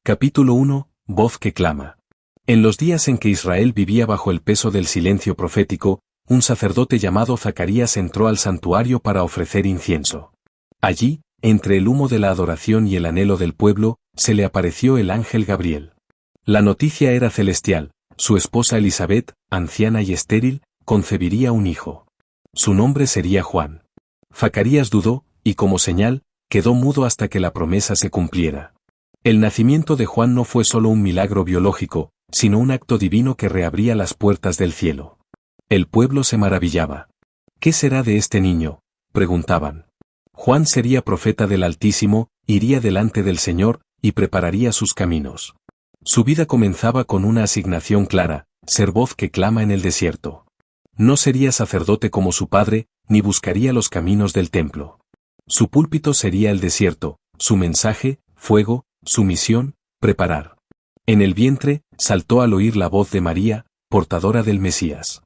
Capítulo 1. Voz que clama. En los días en que Israel vivía bajo el peso del silencio profético, un sacerdote llamado Zacarías entró al santuario para ofrecer incienso. Allí, entre el humo de la adoración y el anhelo del pueblo, se le apareció el ángel Gabriel. La noticia era celestial: su esposa Elizabeth, anciana y estéril, concebiría un hijo. Su nombre sería Juan. Zacarías dudó, y como señal, quedó mudo hasta que la promesa se cumpliera. El nacimiento de Juan no fue solo un milagro biológico, sino un acto divino que reabría las puertas del cielo. El pueblo se maravillaba. ¿Qué será de este niño?, preguntaban. Juan sería profeta del Altísimo, iría delante del Señor, y prepararía sus caminos. Su vida comenzaba con una asignación clara: ser voz que clama en el desierto. No sería sacerdote como su padre, ni buscaría los caminos del templo. Su púlpito sería el desierto, su mensaje, fuego, su misión, preparar. En el vientre, saltó al oír la voz de María, portadora del Mesías.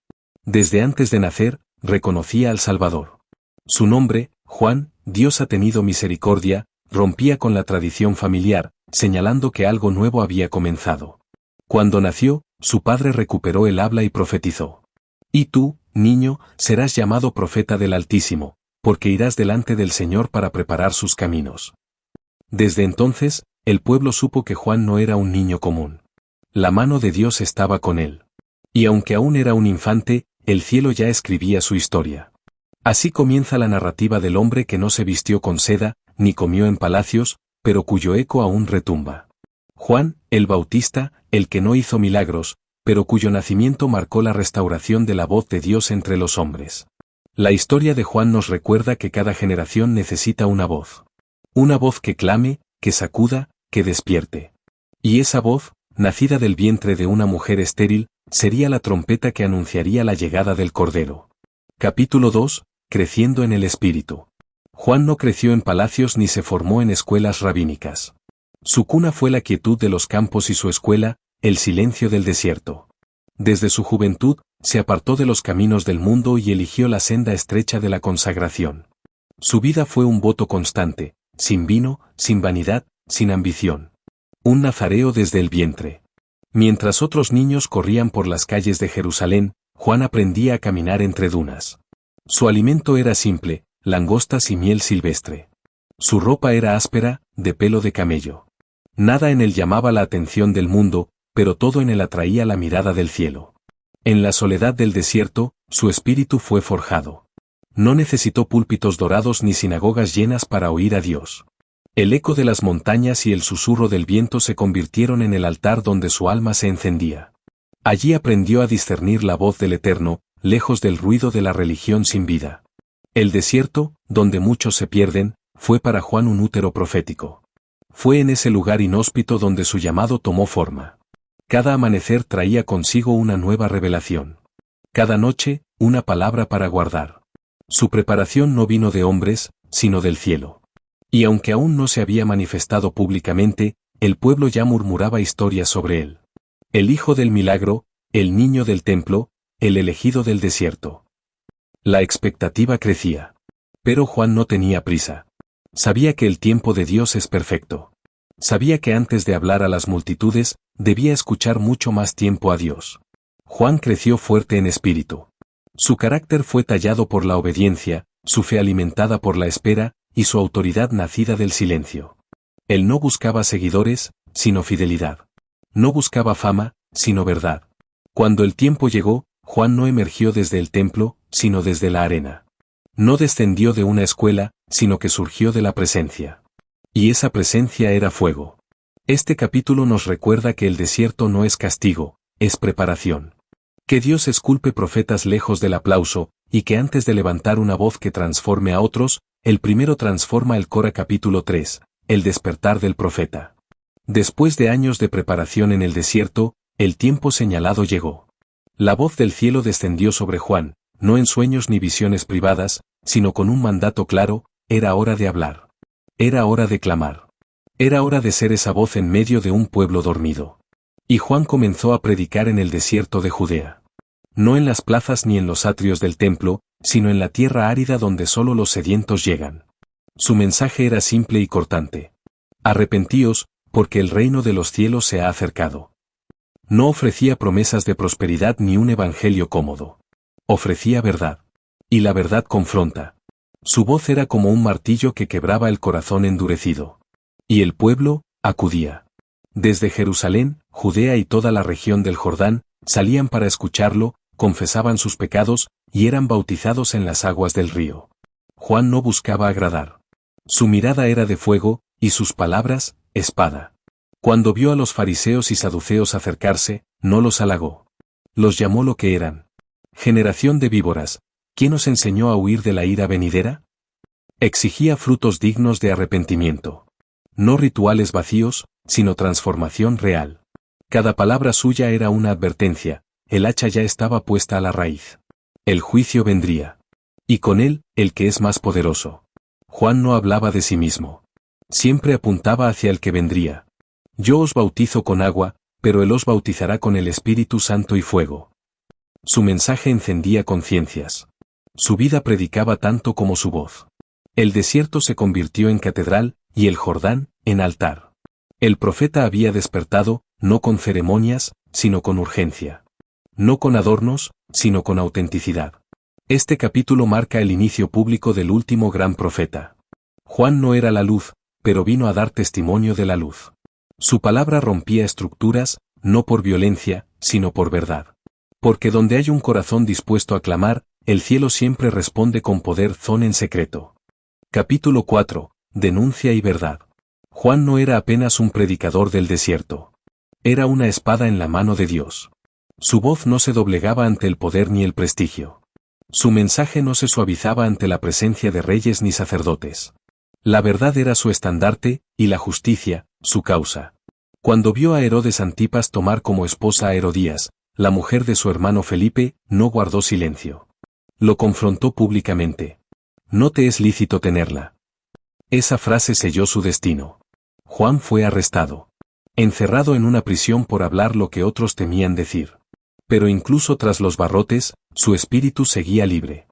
Desde antes de nacer, reconocía al Salvador. Su nombre, Juan, Dios ha tenido misericordia, rompía con la tradición familiar, señalando que algo nuevo había comenzado. Cuando nació, su padre recuperó el habla y profetizó. Y tú, niño, serás llamado profeta del Altísimo, porque irás delante del Señor para preparar sus caminos. Desde entonces, el pueblo supo que Juan no era un niño común. La mano de Dios estaba con él. Y aunque aún era un infante, el cielo ya escribía su historia. Así comienza la narrativa del hombre que no se vistió con seda, ni comió en palacios, pero cuyo eco aún retumba. Juan, el Bautista, el que no hizo milagros, pero cuyo nacimiento marcó la restauración de la voz de Dios entre los hombres. La historia de Juan nos recuerda que cada generación necesita una voz. Una voz que clame, que sacuda, que despierte. Y esa voz, nacida del vientre de una mujer estéril, sería la trompeta que anunciaría la llegada del Cordero. Capítulo 2. Creciendo en el Espíritu. Juan no creció en palacios ni se formó en escuelas rabínicas. Su cuna fue la quietud de los campos y su escuela, el silencio del desierto. Desde su juventud, se apartó de los caminos del mundo y eligió la senda estrecha de la consagración. Su vida fue un voto constante, sin vino, sin vanidad, sin ambición. Un nazareo desde el vientre. Mientras otros niños corrían por las calles de Jerusalén, Juan aprendía a caminar entre dunas. Su alimento era simple: langostas y miel silvestre. Su ropa era áspera, de pelo de camello. Nada en él llamaba la atención del mundo, pero todo en él atraía la mirada del cielo. En la soledad del desierto, su espíritu fue forjado. No necesitó púlpitos dorados ni sinagogas llenas para oír a Dios. El eco de las montañas y el susurro del viento se convirtieron en el altar donde su alma se encendía. Allí aprendió a discernir la voz del Eterno, lejos del ruido de la religión sin vida. El desierto, donde muchos se pierden, fue para Juan un útero profético. Fue en ese lugar inhóspito donde su llamado tomó forma. Cada amanecer traía consigo una nueva revelación. Cada noche, una palabra para guardar. Su preparación no vino de hombres, sino del cielo. Y aunque aún no se había manifestado públicamente, el pueblo ya murmuraba historias sobre él. El hijo del milagro, el niño del templo, el elegido del desierto. La expectativa crecía. Pero Juan no tenía prisa. Sabía que el tiempo de Dios es perfecto. Sabía que antes de hablar a las multitudes, debía escuchar mucho más tiempo a Dios. Juan creció fuerte en espíritu. Su carácter fue tallado por la obediencia, su fe alimentada por la espera, y su autoridad nacida del silencio. Él no buscaba seguidores, sino fidelidad. No buscaba fama, sino verdad. Cuando el tiempo llegó, Juan no emergió desde el templo, sino desde la arena. No descendió de una escuela, sino que surgió de la presencia. Y esa presencia era fuego. Este capítulo nos recuerda que el desierto no es castigo, es preparación. Que Dios esculpe profetas lejos del aplauso, y que antes de levantar una voz que transforme a otros, el primero transforma el Cora. Capítulo 3, el despertar del profeta. Después de años de preparación en el desierto, el tiempo señalado llegó. La voz del cielo descendió sobre Juan, no en sueños ni visiones privadas, sino con un mandato claro: era hora de hablar. Era hora de clamar. Era hora de ser esa voz en medio de un pueblo dormido. Y Juan comenzó a predicar en el desierto de Judea. No en las plazas ni en los atrios del templo, sino en la tierra árida donde solo los sedientos llegan. Su mensaje era simple y cortante. Arrepentíos, porque el reino de los cielos se ha acercado. No ofrecía promesas de prosperidad ni un evangelio cómodo. Ofrecía verdad. Y la verdad confronta. Su voz era como un martillo que quebraba el corazón endurecido. Y el pueblo acudía. Desde Jerusalén, Judea y toda la región del Jordán, salían para escucharlo, confesaban sus pecados, y eran bautizados en las aguas del río. Juan no buscaba agradar. Su mirada era de fuego, y sus palabras, espada. Cuando vio a los fariseos y saduceos acercarse, no los halagó. Los llamó lo que eran. Generación de víboras, ¿quién os enseñó a huir de la ira venidera? Exigía frutos dignos de arrepentimiento. No rituales vacíos, sino transformación real. Cada palabra suya era una advertencia, el hacha ya estaba puesta a la raíz. El juicio vendría. Y con él, el que es más poderoso. Juan no hablaba de sí mismo. Siempre apuntaba hacia el que vendría. Yo os bautizo con agua, pero él os bautizará con el Espíritu Santo y fuego. Su mensaje encendía conciencias. Su vida predicaba tanto como su voz. El desierto se convirtió en catedral, y el Jordán, en altar. El profeta había despertado, no con ceremonias, sino con urgencia. No con adornos, sino con autenticidad. Este capítulo marca el inicio público del último gran profeta. Juan no era la luz, pero vino a dar testimonio de la luz. Su palabra rompía estructuras, no por violencia, sino por verdad. Porque donde hay un corazón dispuesto a clamar, el cielo siempre responde con poder en secreto. Capítulo 4. Denuncia y verdad. Juan no era apenas un predicador del desierto. Era una espada en la mano de Dios. Su voz no se doblegaba ante el poder ni el prestigio. Su mensaje no se suavizaba ante la presencia de reyes ni sacerdotes. La verdad era su estandarte, y la justicia, su causa. Cuando vio a Herodes Antipas tomar como esposa a Herodías, la mujer de su hermano Felipe, no guardó silencio. Lo confrontó públicamente. No te es lícito tenerla. Esa frase selló su destino. Juan fue arrestado. Encerrado en una prisión por hablar lo que otros temían decir. Pero incluso tras los barrotes, su espíritu seguía libre.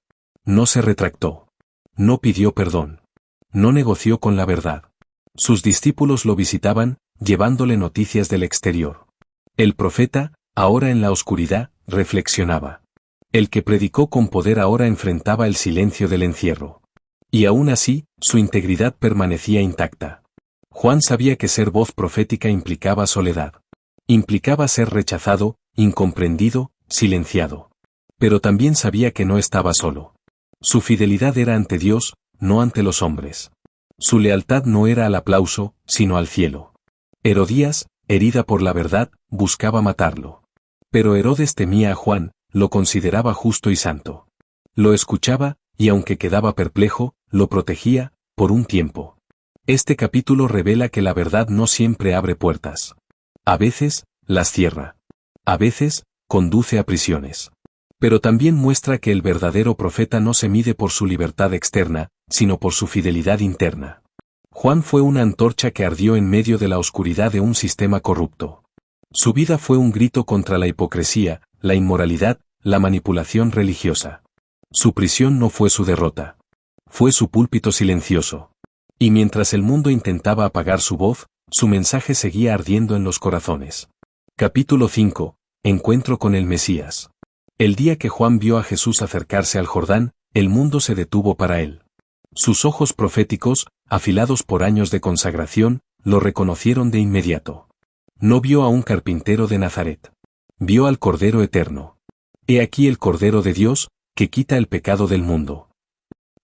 No se retractó. No pidió perdón. No negoció con la verdad. Sus discípulos lo visitaban, llevándole noticias del exterior. El profeta, ahora en la oscuridad, reflexionaba. El que predicó con poder ahora enfrentaba el silencio del encierro. Y aún así, su integridad permanecía intacta. Juan sabía que ser voz profética implicaba soledad. Implicaba ser rechazado, incomprendido, silenciado. Pero también sabía que no estaba solo. Su fidelidad era ante Dios, no ante los hombres. Su lealtad no era al aplauso, sino al cielo. Herodías, herida por la verdad, buscaba matarlo. Pero Herodes temía a Juan, lo consideraba justo y santo. Lo escuchaba, y aunque quedaba perplejo, lo protegía, por un tiempo. Este capítulo revela que la verdad no siempre abre puertas. A veces, las cierra. A veces, conduce a prisiones. Pero también muestra que el verdadero profeta no se mide por su libertad externa, sino por su fidelidad interna. Juan fue una antorcha que ardió en medio de la oscuridad de un sistema corrupto. Su vida fue un grito contra la hipocresía, la inmoralidad, la manipulación religiosa. Su prisión no fue su derrota. Fue su púlpito silencioso. Y mientras el mundo intentaba apagar su voz, su mensaje seguía ardiendo en los corazones. Capítulo 5. Encuentro con el Mesías. El día que Juan vio a Jesús acercarse al Jordán, el mundo se detuvo para él. Sus ojos proféticos, afilados por años de consagración, lo reconocieron de inmediato. No vio a un carpintero de Nazaret. Vio al Cordero Eterno. He aquí el Cordero de Dios, que quita el pecado del mundo.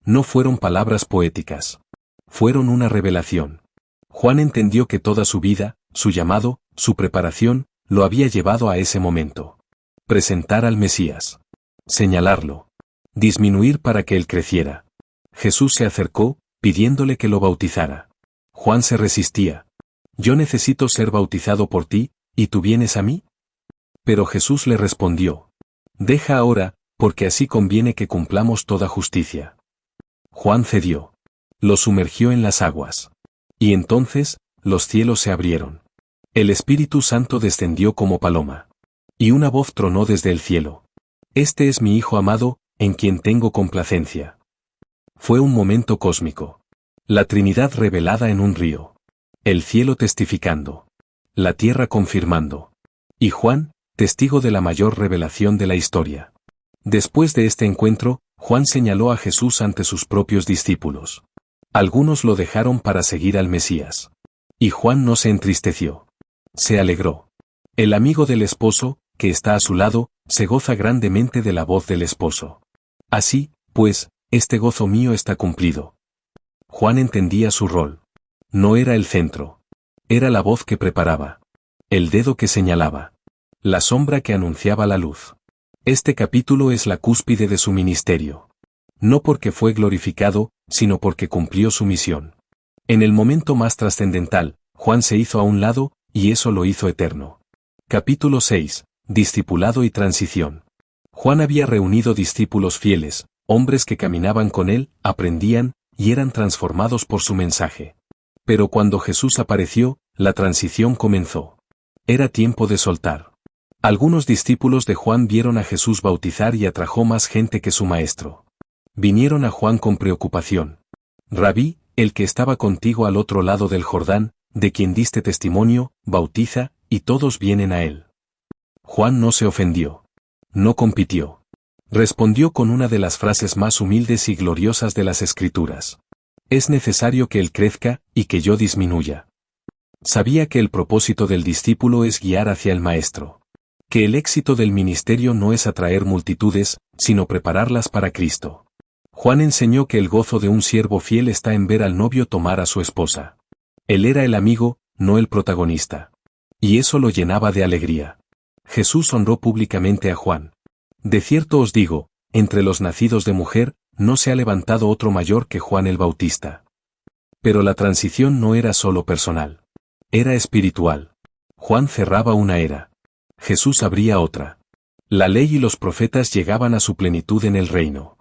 No fueron palabras poéticas. Fueron una revelación. Juan entendió que toda su vida, su llamado, su preparación, lo había llevado a ese momento. Presentar al Mesías. Señalarlo. Disminuir para que él creciera. Jesús se acercó, pidiéndole que lo bautizara. Juan se resistía. Yo necesito ser bautizado por ti, ¿y tú vienes a mí? Pero Jesús le respondió. Deja ahora, porque así conviene que cumplamos toda justicia. Juan cedió. Lo sumergió en las aguas. Y entonces, los cielos se abrieron. El Espíritu Santo descendió como paloma. Y una voz tronó desde el cielo. Este es mi Hijo amado, en quien tengo complacencia. Fue un momento cósmico. La Trinidad revelada en un río. el cielo testificando, la tierra confirmando, y Juan, testigo de la mayor revelación de la historia. Después de este encuentro, Juan señaló a Jesús ante sus propios discípulos. Algunos lo dejaron para seguir al Mesías. Y Juan no se entristeció. Se alegró. El amigo del esposo, que está a su lado, se goza grandemente de la voz del esposo. Así, pues, este gozo mío está cumplido. Juan entendía su rol. No era el centro. Era la voz que preparaba. El dedo que señalaba. La sombra que anunciaba la luz. Este capítulo es la cúspide de su ministerio. No porque fue glorificado, sino porque cumplió su misión. En el momento más trascendental, Juan se hizo a un lado, y eso lo hizo eterno. Capítulo 6. Discipulado y transición. Juan había reunido discípulos fieles, hombres que caminaban con él, aprendían, y eran transformados por su mensaje. Pero cuando Jesús apareció, la transición comenzó. Era tiempo de soltar. Algunos discípulos de Juan vieron a Jesús bautizar y atrajo más gente que su maestro. Vinieron a Juan con preocupación. Rabí, el que estaba contigo al otro lado del Jordán, de quien diste testimonio, bautiza, y todos vienen a él. Juan no se ofendió. No compitió. Respondió con una de las frases más humildes y gloriosas de las Escrituras. Es necesario que él crezca, y que yo disminuya. Sabía que el propósito del discípulo es guiar hacia el maestro. Que el éxito del ministerio no es atraer multitudes, sino prepararlas para Cristo. Juan enseñó que el gozo de un siervo fiel está en ver al novio tomar a su esposa. Él era el amigo, no el protagonista. Y eso lo llenaba de alegría. Jesús honró públicamente a Juan. De cierto os digo, entre los nacidos de mujer, no se ha levantado otro mayor que Juan el Bautista. Pero la transición no era solo personal. Era espiritual. Juan cerraba una era. Jesús abría otra. La ley y los profetas llegaban a su plenitud en el reino.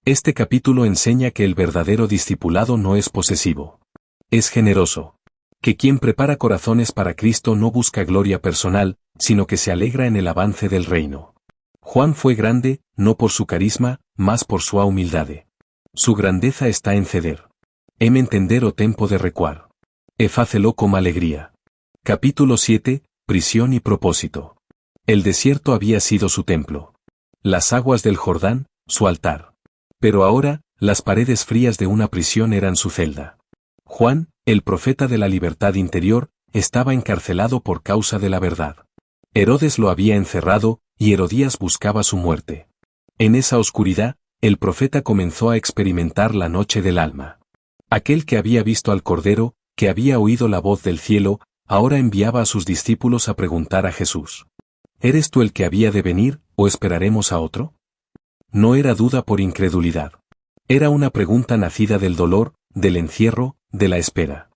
Este capítulo enseña que el verdadero discipulado no es posesivo. Es generoso. Que quien prepara corazones para Cristo no busca gloria personal, sino que se alegra en el avance del reino. Juan fue grande, no por su carisma, mas por su humildad. Su grandeza está en ceder. Hem entender o tempo de recuar. E fácelo como alegría. Capítulo 7, prisión y propósito. El desierto había sido su templo. Las aguas del Jordán, su altar. Pero ahora, las paredes frías de una prisión eran su celda. Juan, el profeta de la libertad interior, estaba encarcelado por causa de la verdad. Herodes lo había encerrado, y Herodías buscaba su muerte. En esa oscuridad, el profeta comenzó a experimentar la noche del alma. Aquel que había visto al Cordero, que había oído la voz del cielo, ahora enviaba a sus discípulos a preguntar a Jesús: ¿Eres tú el que había de venir, o esperaremos a otro? No era duda por incredulidad. Era una pregunta nacida del dolor, del encierro, de la espera.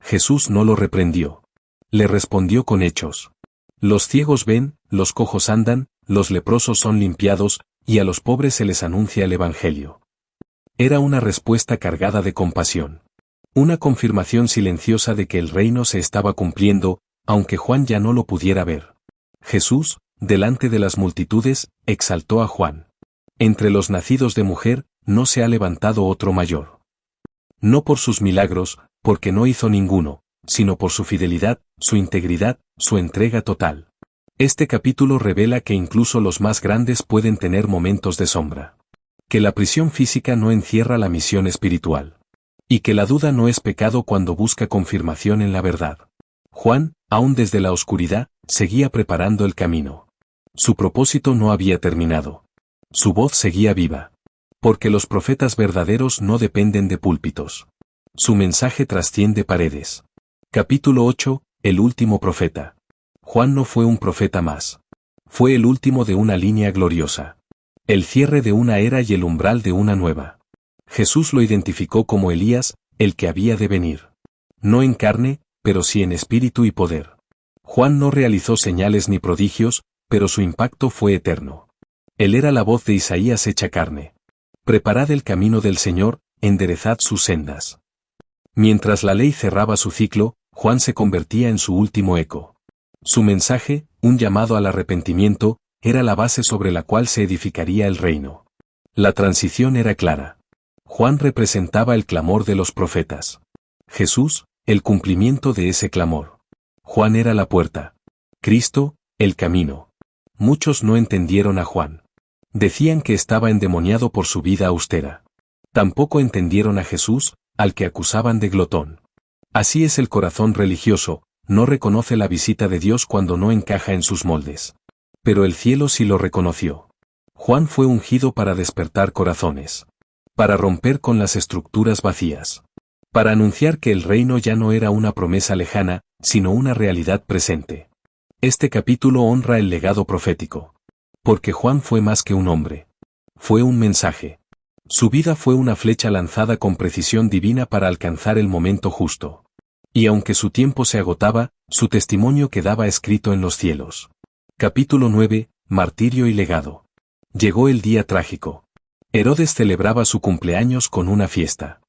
Jesús no lo reprendió. Le respondió con hechos. Los ciegos ven, los cojos andan, los leprosos son limpiados, y a los pobres se les anuncia el Evangelio. Era una respuesta cargada de compasión. Una confirmación silenciosa de que el reino se estaba cumpliendo, aunque Juan ya no lo pudiera ver. Jesús, delante de las multitudes, exaltó a Juan. Entre los nacidos de mujer, no se ha levantado otro mayor. No por sus milagros, porque no hizo ninguno, sino por su fidelidad, su integridad, su entrega total. Este capítulo revela que incluso los más grandes pueden tener momentos de sombra. Que la prisión física no encierra la misión espiritual. Y que la duda no es pecado cuando busca confirmación en la verdad. Juan, aún desde la oscuridad, seguía preparando el camino. Su propósito no había terminado. Su voz seguía viva. Porque los profetas verdaderos no dependen de púlpitos. Su mensaje trasciende paredes. Capítulo 8, el último profeta. Juan no fue un profeta más. Fue el último de una línea gloriosa. El cierre de una era y el umbral de una nueva. Jesús lo identificó como Elías, el que había de venir. No en carne, pero sí en espíritu y poder. Juan no realizó señales ni prodigios, pero su impacto fue eterno. Él era la voz de Isaías hecha carne. Preparad el camino del Señor, enderezad sus sendas. Mientras la ley cerraba su ciclo, Juan se convertía en su último eco. Su mensaje, un llamado al arrepentimiento, era la base sobre la cual se edificaría el reino. La transición era clara. Juan representaba el clamor de los profetas. Jesús, el cumplimiento de ese clamor. Juan era la puerta. Cristo, el camino. Muchos no entendieron a Juan. Decían que estaba endemoniado por su vida austera. Tampoco entendieron a Jesús, al que acusaban de glotón. Así es el corazón religioso, no reconoce la visita de Dios cuando no encaja en sus moldes. Pero el cielo sí lo reconoció. Juan fue ungido para despertar corazones. Para romper con las estructuras vacías. Para anunciar que el reino ya no era una promesa lejana, sino una realidad presente. Este capítulo honra el legado profético. Porque Juan fue más que un hombre. Fue un mensaje. Su vida fue una flecha lanzada con precisión divina para alcanzar el momento justo. Y aunque su tiempo se agotaba, su testimonio quedaba escrito en los cielos. Capítulo 9, Martirio y legado. Llegó el día trágico. Herodes celebraba su cumpleaños con una fiesta.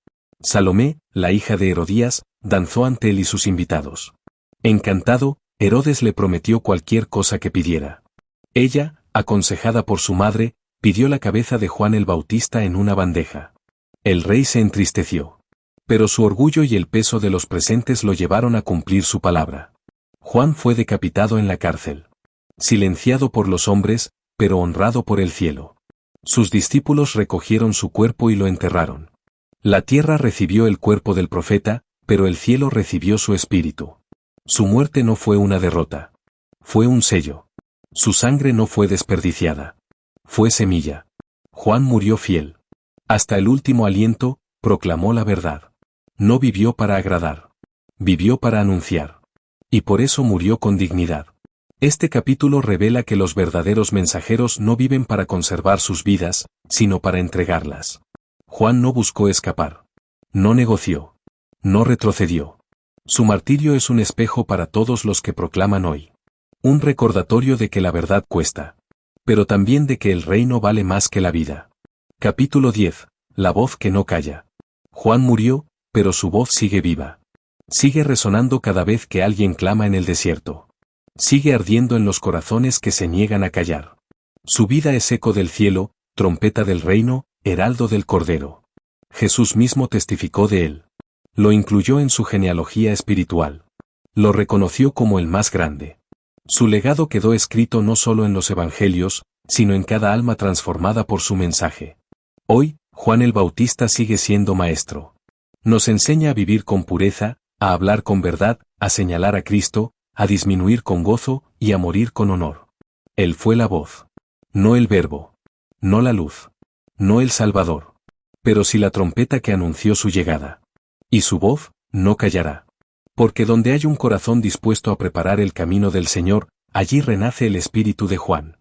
Salomé, la hija de Herodías, danzó ante él y sus invitados. Encantado, Herodes le prometió cualquier cosa que pidiera. Ella, aconsejada por su madre, pidió la cabeza de Juan el Bautista en una bandeja. El rey se entristeció. Pero su orgullo y el peso de los presentes lo llevaron a cumplir su palabra. Juan fue decapitado en la cárcel. Silenciado por los hombres, pero honrado por el cielo. Sus discípulos recogieron su cuerpo y lo enterraron. La tierra recibió el cuerpo del profeta, pero el cielo recibió su espíritu. Su muerte no fue una derrota. Fue un sello. Su sangre no fue desperdiciada. Fue semilla. Juan murió fiel. Hasta el último aliento, proclamó la verdad. No vivió para agradar. Vivió para anunciar. Y por eso murió con dignidad. Este capítulo revela que los verdaderos mensajeros no viven para conservar sus vidas, sino para entregarlas. Juan no buscó escapar. No negoció. No retrocedió. Su martirio es un espejo para todos los que proclaman hoy. Un recordatorio de que la verdad cuesta. Pero también de que el reino vale más que la vida. Capítulo 10. La voz que no calla. Juan murió, pero su voz sigue viva. Sigue resonando cada vez que alguien clama en el desierto. Sigue ardiendo en los corazones que se niegan a callar. Su vida es eco del cielo, trompeta del reino, heraldo del Cordero. Jesús mismo testificó de él. Lo incluyó en su genealogía espiritual. Lo reconoció como el más grande. Su legado quedó escrito no solo en los evangelios, sino en cada alma transformada por su mensaje. Hoy, Juan el Bautista sigue siendo maestro. Nos enseña a vivir con pureza, a hablar con verdad, a señalar a Cristo, a disminuir con gozo y a morir con honor. Él fue la voz. No el verbo. No la luz. No el Salvador. Pero sí la trompeta que anunció su llegada. Y su voz, no callará. Porque donde hay un corazón dispuesto a preparar el camino del Señor, allí renace el espíritu de Juan.